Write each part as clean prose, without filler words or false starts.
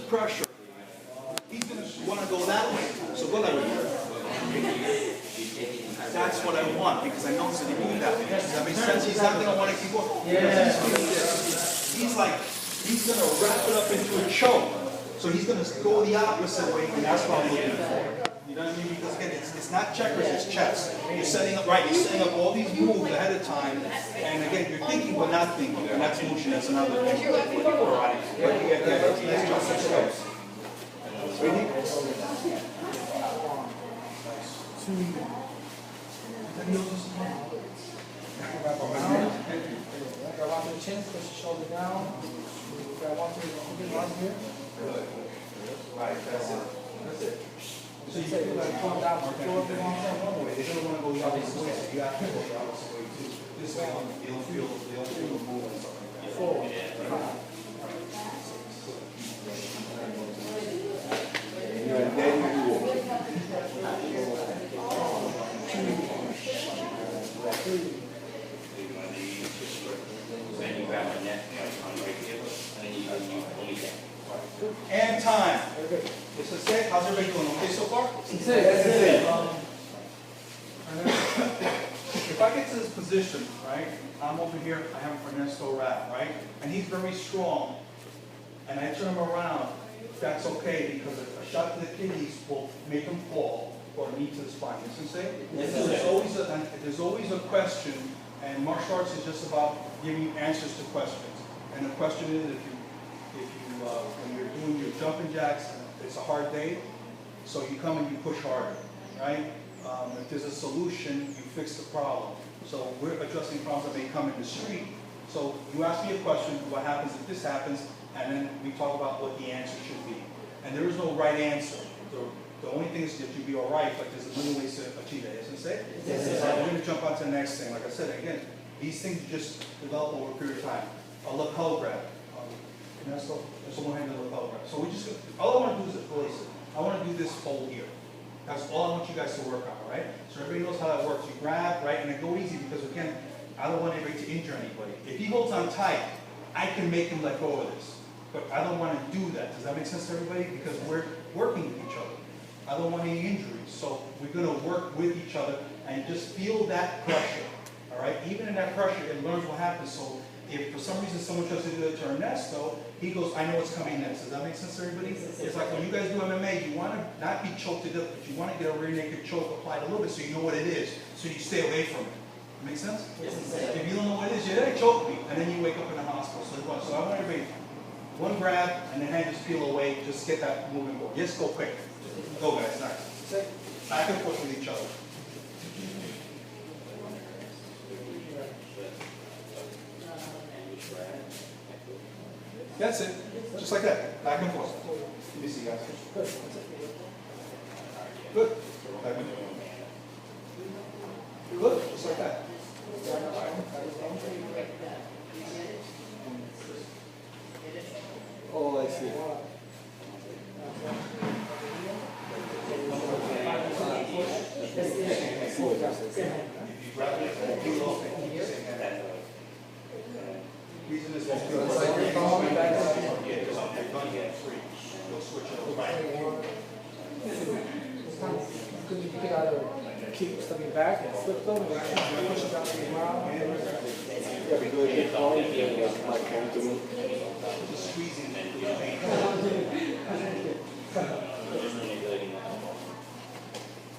pressure, he's going to want to go that way. So go that way. That's what I want, because I notice that he moved that way. Does that make sense? He's not going to want to keep going. Yeah. He's going to wrap it up into a choke. So he's going to go the opposite way, and that's what I'm looking for. You know what I mean? Because again, it's not checkers, it's chess. You're setting up, right, you're setting up all these moves ahead of time, and again, you're thinking but not thinking, and that's motion, that's another thing. But you get that, let's jump some steps. Ready? Grab onto the chin, push the shoulder down. Grab onto the arm here. Good. Right, that's it. That's it. So you feel like pulling down for floor if you want to. They don't want to go the opposite way, so you have to go the opposite way too. This way, you don't feel the move and stuff like that. 4, 5. And then you walk. 2, 3. And time. This is it. How's everybody doing? Okay so far? That's it. If I get to this position, right, I'm over here, I have Ernesto wrap, right? And he's very strong. And I turn him around, that's okay, because a shot to the kidneys will make him fall, or a knee to the spine. You see what I'm saying? There's always a question, and martial arts is just about giving answers to questions. And the question is, when you're doing your jumping jacks, it's a hard day, so you come and you push harder, right? If there's a solution, you fix the problem. So we're addressing problems that may come in the street. So you ask me a question, what happens if this happens, and then we talk about what the answer should be. And there is no right answer. The only thing is that you'll be all right, but there's a million ways to achieve that, isn't it? Yes, sir. We're going to jump on to the next thing. Like I said, again, these things just develop over a period of time. A lapel grab. That's one hand of the lapel grab. So all I want to do is release it. I want to do this hold here. That's all I want you guys to work on, all right? So everybody knows how that works. You grab, right, and then go easy, because again, I don't want anybody to injure anybody. If he holds on tight, I can make him let go of this. But I don't want to do that. Does that make sense to everybody? Because we're working with each other. I don't want any injuries. So we're going to work with each other and just feel that pressure, all right? Even in that pressure, it learns what happens. So if for some reason someone tries to do that to Ernesto, he goes, I know what's coming next. Does that make sense to everybody? It's like when you guys do MMA, you want to not be choked to death, but you want to get a rear naked choke applied a little bit so you know what it is, so you stay away from it. Make sense? Yes, if you don't know what it is, you're there, choke me, and then you wake up in the hospital. So I want everybody, one grab, and the hand just peel away, just get that moving forward. Yes, go quick. Go guys, nice. Back and forth with each other. That's it. Just like that. Back and forth. Let me see, guys. Good. Back and forth. Good. Just like that. Oh, I see. Reason is Could you pick out a keep stepping back and flip them and push it down to the ground? Yeah, because it's all like come to me. just squeezing it.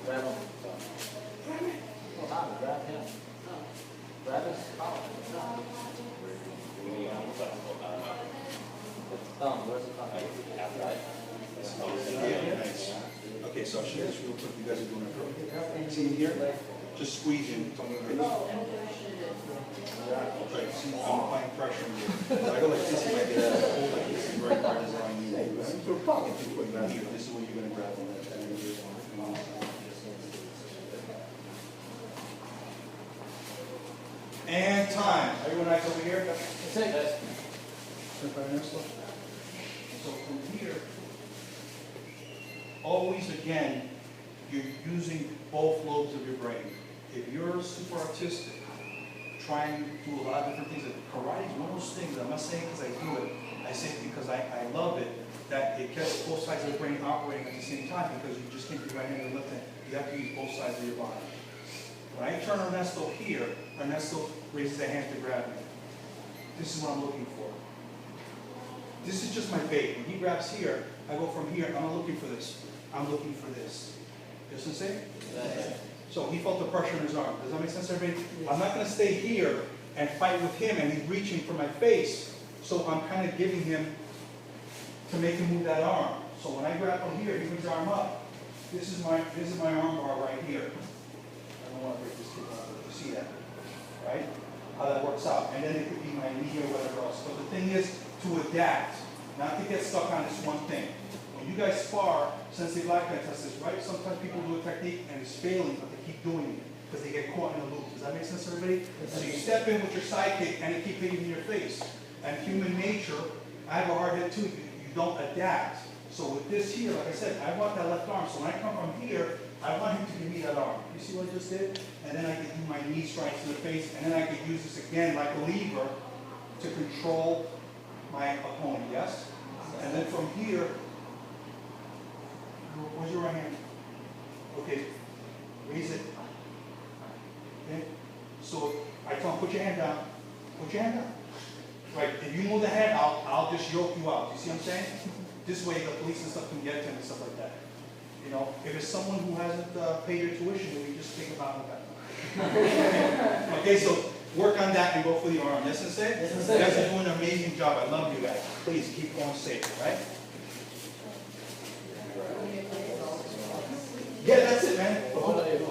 Grab him. Grab him. Grab his collar. Thumb, where's the thumb? Yeah, nice. Okay, so I'll show you this real quick. You guys are doing it perfect. See here? Just squeezing. Right, see, I'm applying pressure on you. If I go like this, you might get a hold like this. It's very hard as I need. This is what you're going to grab on that. And time. Everyone nice over here? That's it, guys. So from here, always again, you're using both lobes of your brain. If you're super artistic, trying to do a lot of different things, karate is one of those things, I'm not saying because I do it, I say it because I love it, that it gets both sides of the brain operating at the same time, because you just can't be right-handed lifting. You have to use both sides of your body. When I turn Ernesto here, Ernesto raises a hand to grab me. This is what I'm looking for. This is just my bait. When he grabs here, I go from here, I'm not looking for this. I'm looking for this. You know what I'm saying? So he felt the pressure in his arm. Does that make sense, everybody? I'm not going to stay here and fight with him and he's reaching for my face. So I'm kind of giving him to make him move that arm. So when I grab from here, he moves his arm up. This is my arm bar right here. I don't want to break this kid off, but you see that, right? How that works out. And then it could be my knee or whatever else. But the thing is to adapt, not to get stuck on this one thing. When you guys spar, since the black guy tests this, right? Sometimes people do a technique and it's failing, but they keep doing it because they get caught in a loop. Does that make sense, everybody? So you step in with your sidekick and it keeps hitting in your face. And human nature, I have a hard head too. You don't adapt. So with this here, like I said, I want that left arm. So when I come from here, I want him to give me that arm. You see what I just did? And then I can do my knee strikes to the face, and then I can use this again like a lever to control my opponent, yes? And then from here, where's your right hand? Okay, raise it. Okay? So I tell him, put your hand down. Put your hand down. Right, if you move the hand, I'll just yoke you out. You see what I'm saying? This way the police and stuff can get to him and stuff like that. You know, if it's someone who hasn't paid your tuition, then we just think about that. Okay, so work on that and go for the arm. Yes, and say? Yes, you guys are doing an amazing job. I love you guys. Please keep going safe, right? Yeah, that's it, man. But hold on. Like this.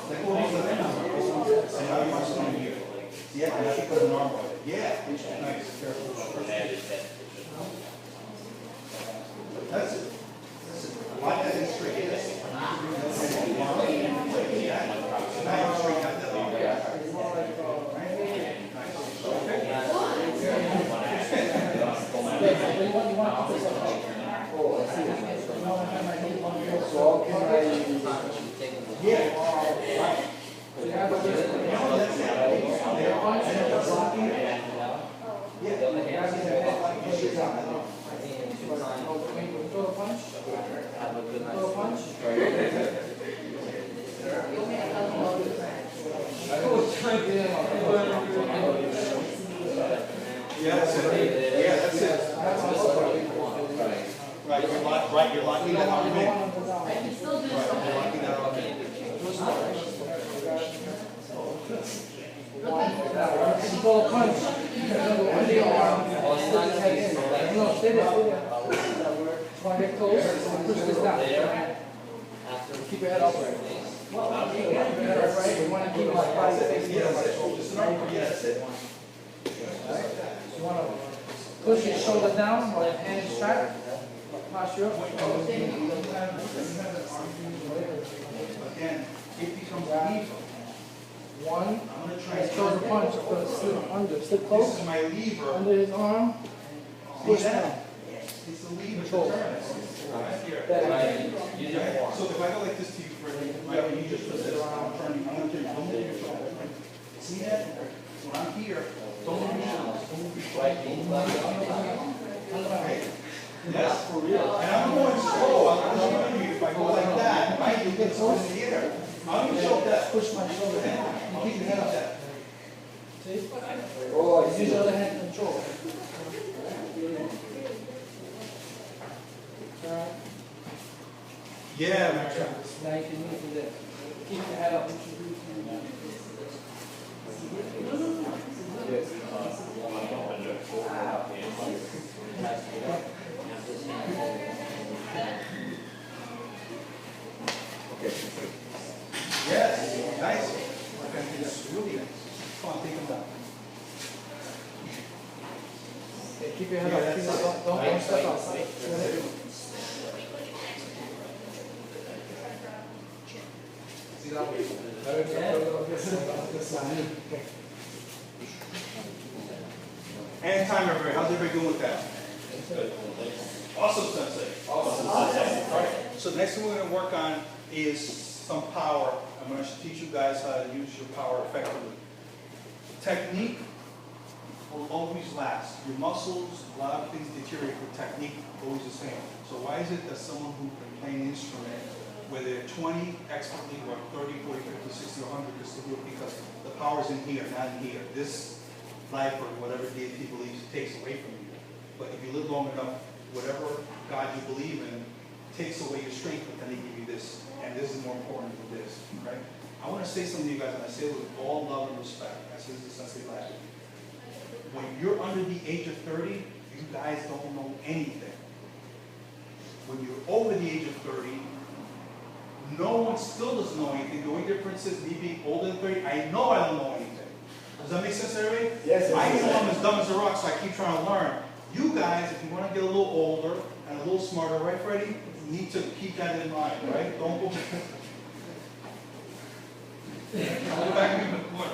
Like, hold on. And now you want to stand here. Yeah, and I think there's an arm on it. Yeah. Nice. Careful. That's it. Like that in straight. Yes. Now you straighten out that arm. Right, you're locking that arm in. Right, you're locking that arm in. Control a punch. Under your arm. No, stay there, stay there. Want to get close? Push this down. Keep your head upright. Keep your head upright. You want to keep my body facing the right. Yes, it. You want to push your shoulder down while your hand is strapped. Posture up. Again, if he comes deep, One. I'm going to try Let's throw the punch. Slip under. Slip close. This is my lever. Under his arm. Push down. It's the lever to Control. turn it. Right here. Right. So if I go like this to you, right, you just put this around, turning, I'm going to turn you, don't move your shoulders. See that? When I'm here, don't move your shoulders, don't move your shoulders, don't move your shoulders. Yes, for real. And I'm going slow, I'm showing you, if I go like that, right, you get so in the air. I'm going to show that. Push my shoulder down. You keep your head up there. See? Oh, use your other hand to control. Alright. Yeah, man. Now you can move to this. Keep your head up. Yes, nice. Okay, it's really nice. Come on, take them down. Okay, keep your head up. Keep it up. Don't step outside. See that way? And time, everybody. How's everybody doing with that? Awesome, Sensei. Awesome, Sensei. All right. So the next thing we're going to work on is some power. I'm going to teach you guys how to use your power effectively. Technique will always last. Your muscles, a lot of things deteriorate with technique, always the same. So why is it that someone who can play an instrument, whether they're 20 expertly or 30, 40, 50, 60, or 100, can still do it because the power's in here, not in here. This life or whatever deity believes takes away from you. But if you live long enough, whatever God you believe in takes away your strength, but then they give you this. And this is more important than this, right? I want to say something to you guys, and I say it with all love and respect. I say this as I say last. When you're under the age of 30, you guys don't know anything. When you're over the age of 30, no one still doesn't know anything. The only difference is me being older than 30, I know I don't know anything. Does that make sense to everybody? Yes, I know I'm as dumb as a rock, so I keep trying to learn. You guys, if you want to get a little older and a little smarter, right, Freddie? You need to keep that in mind, right? Don't go back in the corner.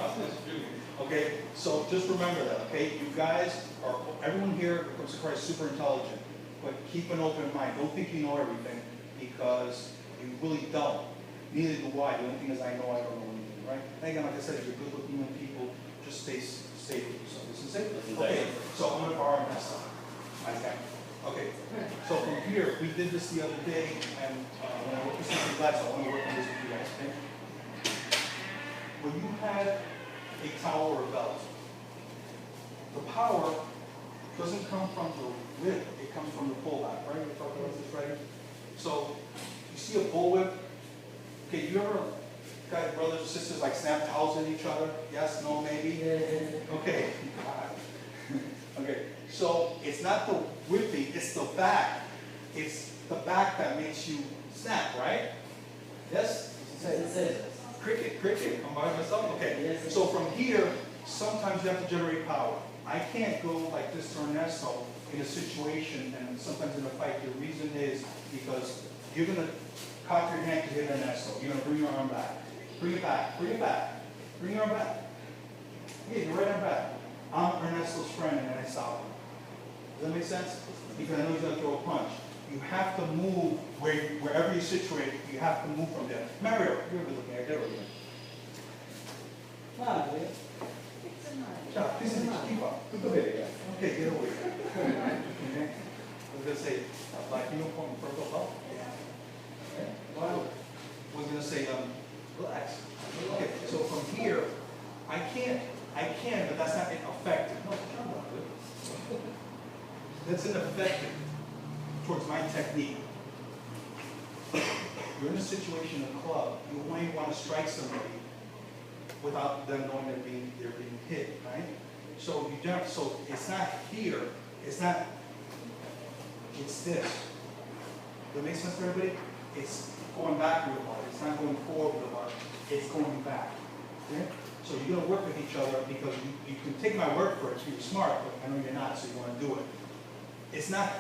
Okay, so just remember that, okay? You guys are, everyone here who comes to Christ is super intelligent, but keep an open mind. Don't think you know everything, because you really don't. Neither do I. The only thing is I know I don't know anything, right? And again, like I said, if you're good looking young people, just stay safe with yourself. This is it? Okay, so I'm going to borrow my stuff. Okay, so from here, we did this the other day, and when I work with something glass, I want to work on this with you guys, okay? When you had a towel or a belt, the power doesn't come from the whip, it comes from the pullback, right? We're talking about this, right? So, you see a bullwhip? Okay, you ever got brothers or sisters like snap towels at each other? Yes, no, maybe? Okay. Okay, so it's not the whipping, it's the back. It's the back that makes you snap, right? Yes? Cricket. I'm by myself? Okay. So from here, sometimes you have to generate power. I can't go like this to Ernesto in a situation and sometimes in a fight. The reason is because you're going to cock your hand to hit Ernesto. You're going to bring your arm back. Bring it back. Bring it back. Bring your arm back. Yeah, your right arm back. I'm Ernesto's friend and then I stop him. Does that make sense? Because I know he's going to throw a punch. You have to move wherever you're situated. You have to move from there. Mario, you're good looking. I get over here. Keep up. Okay, get over here. Okay. I was going to say, black uniform, purple belt. Okay. Well, I was going to say, relax. Okay, so from here, I can, but that's not effective. No, turn around, dude. That's ineffective towards my technique. You're in a situation in a club, you only want to strike somebody without them knowing they're being hit, right? So you don't. So it's not here. It's not. It's this. Does that make sense to everybody? It's going back with the body. It's not going forward with the body. It's going back. Okay? So you're going to work with each other because you can take my word for it. You're smart, but I know you're not, so you want to do it. It's not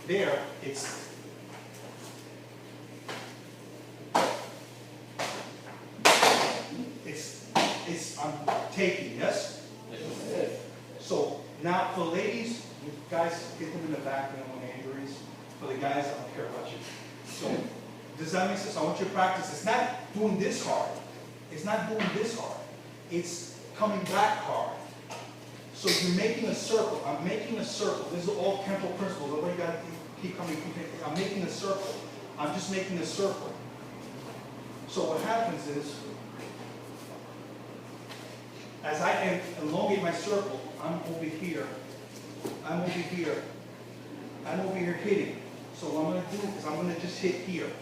there. I'm taking, yes? Yes. So now for the ladies, you guys get them in the back, they don't want any injuries. For the guys, I don't care about you. So does that make sense? I want you to practice. It's not doing this hard. It's not doing this hard. It's coming back hard. So you're making a circle. I'm making a circle. This is all Kempo principles. Nobody got to keep coming. I'm making a circle. I'm just making a circle. So what happens is, as I elongate my circle, I'm over here. I'm over here. I'm over here hitting. So what I'm going to do is I'm going to just hit here.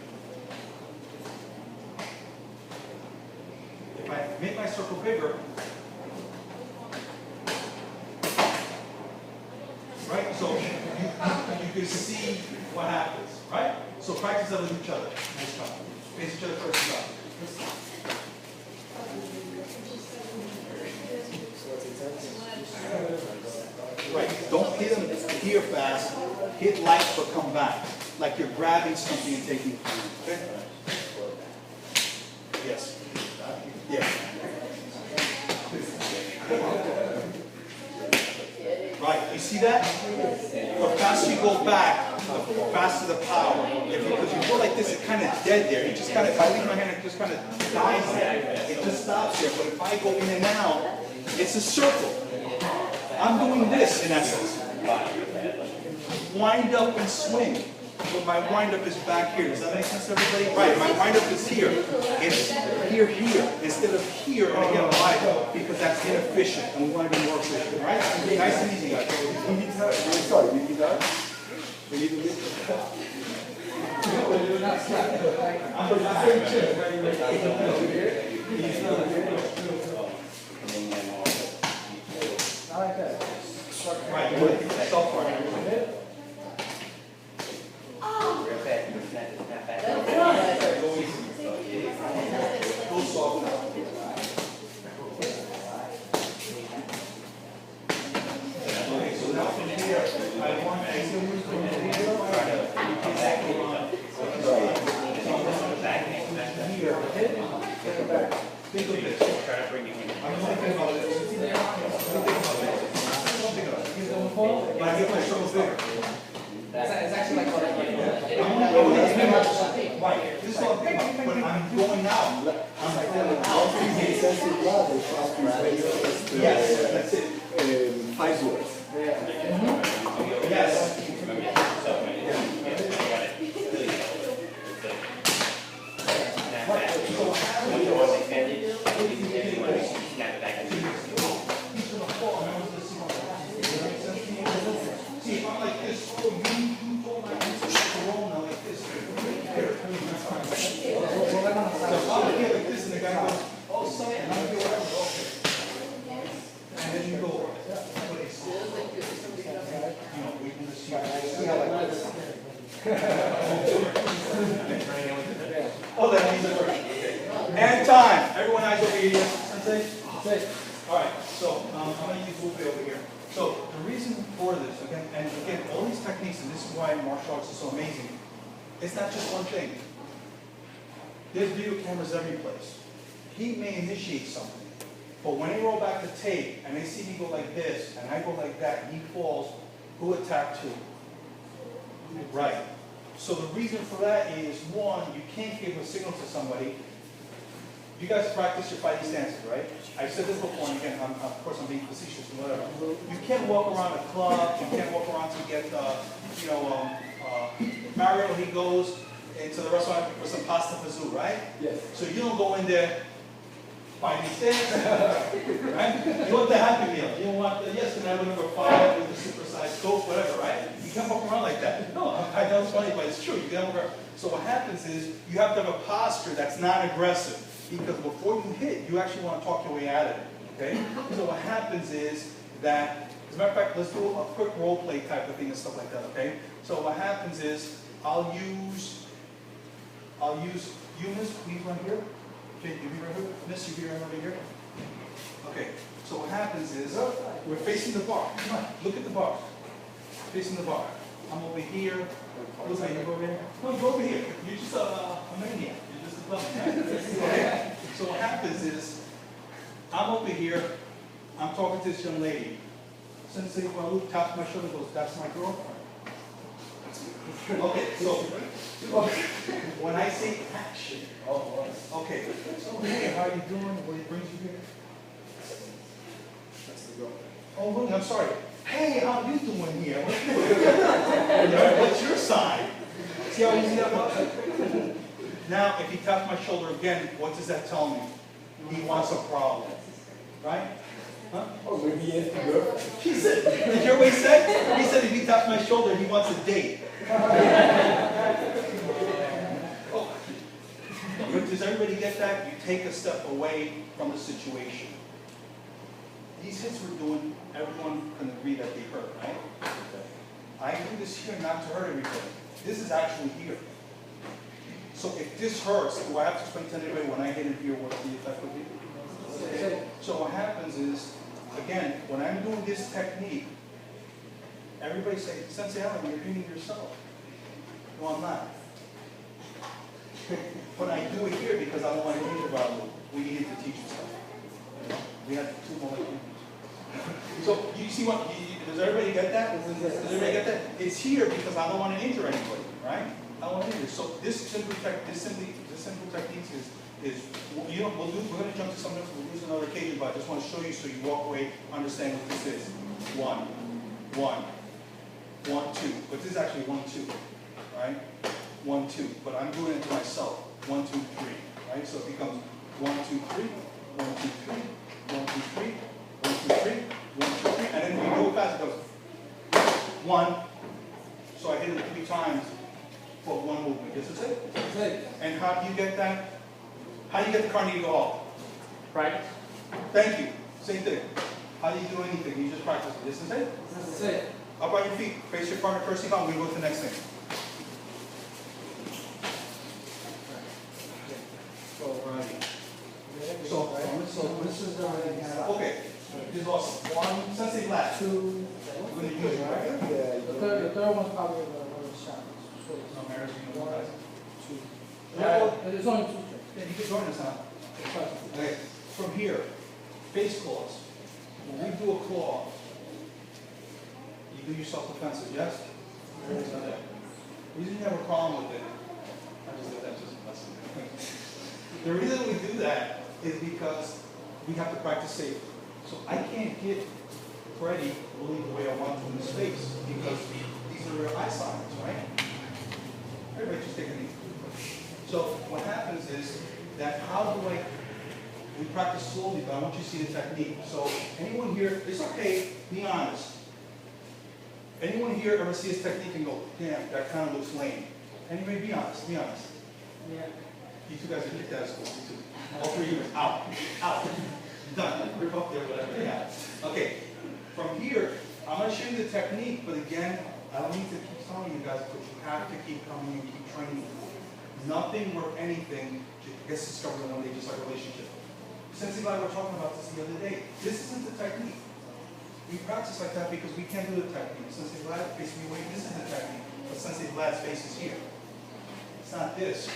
If I make my circle bigger, right? So you can see what happens, right? So practice that with each other. Nice job. Face each other first. Job. Right, don't hit them here fast, hit light but come back. Like you're grabbing something and taking it from you, okay? Yes. Yeah. Right, you see that? The faster you go back, the faster the power. Because you go like this, it's kind of dead there. You just kind of, if I leave my hand, it just kind of dies there. It just stops there. But if I go in and out, It's a circle. I'm doing this in essence. Wind up and swing. But my wind up is back here. Does that make sense to everybody? Right, my wind up is here. It's here, instead of here, and again, why? Because that's inefficient, and we want to be more efficient, right? Nice and easy, guys. You need that? Sorry, you need that? You need to lift Right, you want to keep yourself right. Go soft now. Okay, so now from here, I want to exit from here, try to come back around. Think of this. Try to bring you in. I'm thinking about this. But I get my shoulders bigger. It's actually like what I do. Right, this is all big, but I'm going out. I'm like that. excessive blood, they shock you Yes, that's it. 5 words. Yes. See, if I'm like this, oh, you hold my hands corona like this. So I'm here like this, and the guy goes, oh, son, and I'm here, whatever, okay. And then you go, you know, we can just see. Oh, that means it works. And time. Everyone eyes over here. Sensei? All right, so I'm going to use Lupe over here. So the reason for this, again, and again, all these techniques, and this is why martial arts is so amazing, it's not just one thing. There's video cameras every place. He may initiate something, but when they roll back the tape and they see me go like this, and I go like that, and he falls, who attacked who? Right. So the reason for that is, one, you can't give a signal to somebody. You guys practice your fighting stances, right? I've said this before, and again, of course I'm being facetious and whatever. You can't walk around a club, you can't walk around to get, Mario, he goes into the restaurant for some pasta fazool, right? Yes. So you don't go in there, fighting stance, right? You want the Happy Meal. You don't want the, yes, and I remember 5 with the supersized Coke, whatever, right? You can't walk around like that. No, I know it's funny, but it's true. You can't walk around. So what happens is, you have to have a posture that's not aggressive. Because before you hit, you actually want to talk your way out of it, okay? So what happens is that, as a matter of fact, let's do a quick role play type of thing and stuff like that, okay? So what happens is, I'll use, you miss, please right here. Okay, you be right here. Miss, you be right over here. Okay, so what happens is, we're facing the bar. Come on, look at the bar. Facing the bar. I'm over here. Look at you over here. No, go over here. You're just a maniac. Okay. So what happens is, I'm over here, I'm talking to this young lady. Sensei Walu taps my shoulder and goes, that's my girlfriend. Okay, so when I say action, okay, so hey, how are you doing? What brings you here? That's the girlfriend. Oh, look, I'm sorry. Hey, how you doing here? What's your sign? See how easy that was? Now, if he taps my shoulder again, what does that tell me? He wants a problem, right? Huh? Oh, maybe he has to go. He said, did you hear what he said? He said if he taps my shoulder, he wants a date. Oh. But does everybody get that? You take a step away from the situation. These hits we're doing, everyone can agree that they hurt, right? I do this here not to hurt everybody. This is actually here. So if this hurts, do I have to explain to anybody when I hit in here what the effect would be? So what happens is, again, when I'm doing this technique, everybody say, Sensei Alan, you're hitting yourself. No, I'm not. But I do it here because I don't want to injure Balu. We needed to teach stuff. We had 2 more like. So you see what? Does everybody get that? Does everybody get that? It's here because I don't want to injure anybody, right? I don't want to injure. So this simple technique is is, you know, we're gonna jump to something else, we'll use another occasion, but I just wanna show you so you walk away, understand what this is. 1, 1, 1, 2, but this is actually 1, 2, right? 1, 2, but I'm doing it to myself. 1, 2, 3, right? So it becomes 1, 2, 3, 1, 2, 3, 1, 2, 3, 1, 2, 3, 1, 2, 3, and then when you go fast, it goes 1. So I hit it 3 times for one movement. This is it. That's it. And how do you get that? How do you get the cardio to go off? Practice. Thank you. Same thing. How do you do anything? You just practice it. This is it. That's it. Up on your feet. Face your partner first thing on. We're going to go to the next thing. So this is Okay. This is awesome. 1, sensei flat. 2. We're going to use it, right? The third one's probably the shot. No, Maris, you know, 1, guys. 2. There's only 2 tricks. Yeah, you can join us now. Okay. From here, face claws. When we do a claw, you do your self-defensive, yes? The reason you have a problem with it, I just did that just a lesson. The reason we do that is because we have to practice safe. So I can't get Freddie really the way I want to in his face because these are real eye sockets, right? Everybody just take a knee. So what happens is that we practice slowly, but I want you to see the technique. So anyone here, it's okay, be honest. Anyone here ever see his technique and go, damn, that kind of looks lame? Anybody be honest, be honest. Yeah. You two guys are kicked out of school, you two. All 3 of you, out, out. Done, rip up there, whatever, yeah. Okay, from here, I'm gonna show you the technique, but again, I don't need to keep telling you guys, but you have to keep coming and keep training. Nothing or anything gets discovered in one day, just like a relationship. Sensei Vlad, we're talking about this the other day. This isn't the technique. We practice like that because we can't do the technique. Sensei Vlad faces me away, this is the technique. But Sensei Vlad's face is here. It's not this.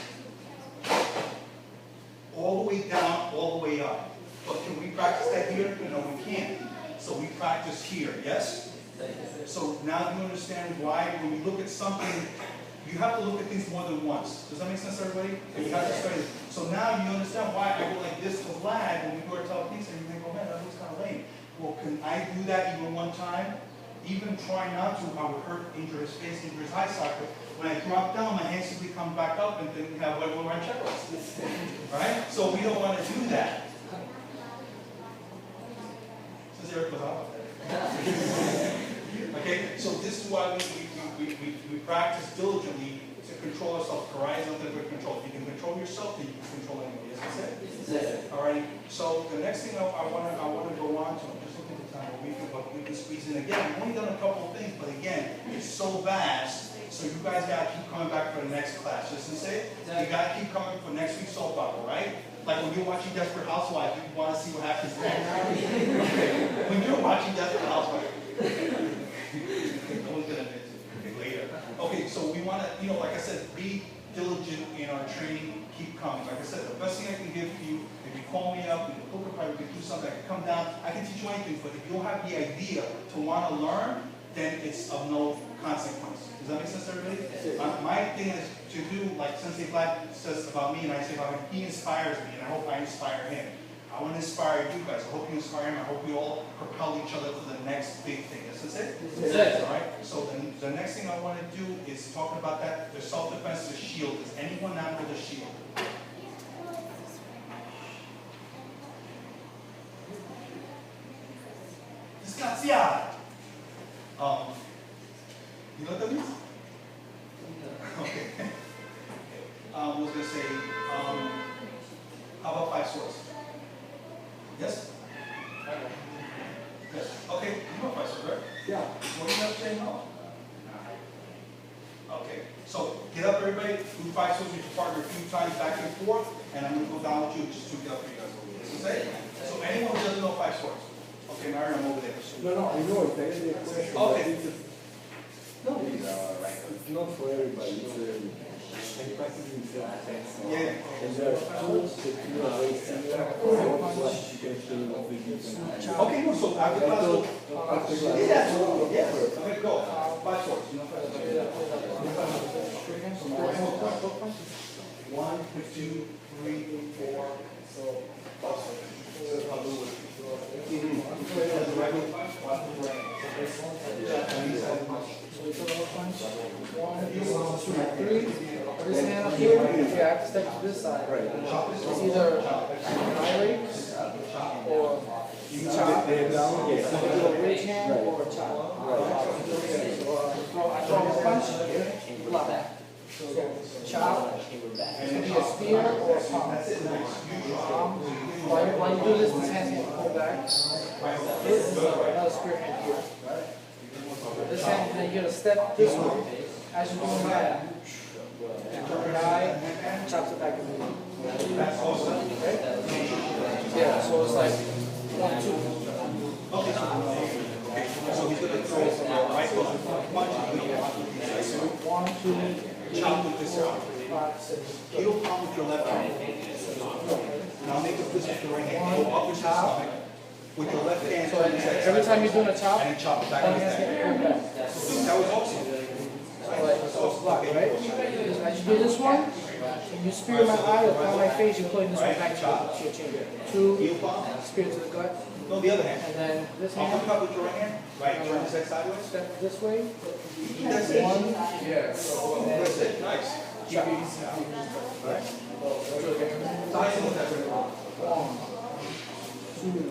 All the way down, all the way up. But can we practice that here? No, we can't. So we practice here, yes? So now you understand why when you look at something, you have to look at things more than once. Does that make sense, everybody? And you have to study it. So now you understand why I go like this to Vlad when we do our telepiece and you think, oh man, that looks kind of lame. Well, can I do that even one time? Even try not to, I would hurt, injure his face, injure his eye socket. When I drop down, my hands simply come back up and then we have what we're on checklist. Right? So we don't want to do that. Since Eric was out. Okay, so this is why we practice diligently to control ourselves. Karate is nothing but control. If you can control yourself, then you can control anybody. Yes, that's it. All right. So the next thing I want to go on to, just look at the time, but we can squeeze in again. We've only done a couple of things, but again, it's so vast. So you guys got to keep coming back for the next class. Just to say, you got to keep coming for next week's soap opera, right? Like when you're watching Desperate Housewives, you want to see what happens next. Okay. When you're watching Desperate Housewives, no one's gonna admit to it. Okay, later. Okay, so we want to, like I said, be diligent in our training. Keep coming. Like I said, the best thing I can give to you, if you call me up, we can book a private, we can do something, I can come down, I can teach you anything, but if you don't have the idea to want to learn, then it's of no consequence. Does that make sense, everybody? My thing is to do, like Sensei Vlad says about me, and I say about him, he inspires me, and I hope I inspire him. I want to inspire you guys. I hope you inspire him. I hope we all propel each other to the next big thing. That's it? That's it. All right? So the next thing I want to do is talking about that, the self-defense, the shield. Does anyone not know the shield? Disgraziato. You know what that means? Okay. I was going to say, how about 5 swords? Yes? Yes. Okay, you know 5 swords, right? Yeah. What do you have to say now? Okay, so get up, everybody. Do 5 swords with your partner a few times back and forth, and I'm going to go down with you just to get up for you guys over here. This is it? So anyone who doesn't know 5 swords? Okay, Mary, I'm over there. No, I know it. That's the question. Okay. No, it's not for everybody. It's practice in self-defense. Yeah. And there are tools that you are very similar. What you can show of the different. Okay, no, so after class, go. After class. Yes, yes. Okay, go. 5 swords. You know 5 swords. 1, 2, 3, 4, So we put a hook punch. 1, 2, 3. This hand up here, yeah, I have to step to this side. It's either violate or chop. Do a ridge hand or a chop. I throw a punch, block. So chop, it can be a spear or a palm. While you do this, this hand can pull back. This is another spear hand here. This hand, then you're going to step this way as you're doing that. Guy chops it back in the middle. Okay? Yeah, so it's like 1, 2. So he's going to throw some right hook, punch, 1, 2, chop with this arm. 5, 6. Heel palm with your left hand. Now make a fist with your right hand. Go up with your stomach. With your left hand. So every time you're doing a chop, and then chop it back that with his hand's hand. going to pull back. That was awesome. So block, right? As you do this one, you spear my eye or pound my face, you're putting this one back to your chin. 2, Heel palm. spear to the gut, No, the other hand. and then this hand, Uppercut with your right hand. Right, turn his head sideways. step this way. That's it. 1, That's it. Nice. chop. Tyson with that. 1, 2, 3,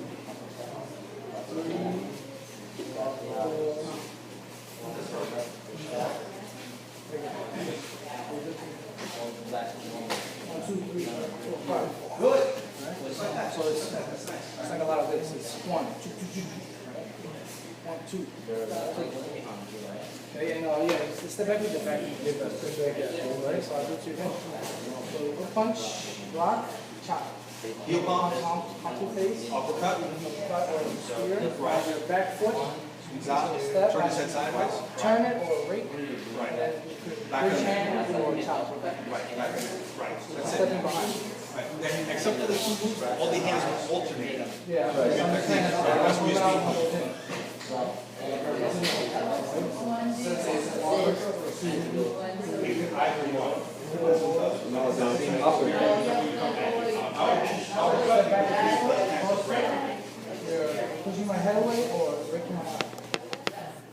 4. 1, 2, 3, 4, 5. Good. So it's like a lot of this. It's 1, 2, 2, 2. 1, 2. Okay, and yeah, step back with the back. Right, so I'll do it to you again. So hook punch, block, chop. Heel palm. Palm to face. Uppercut. Uppercut or spear. Grab your back foot. Stop. Step. Turn his head sideways. Turn it or rake. And then bridge hand or chop. Right. That's Stepping it. behind. Right. Then, except for the two moves, all the hands will alternate. Yeah, so I'm just saying that's move out and move in. Pushing my head away or raking my eye?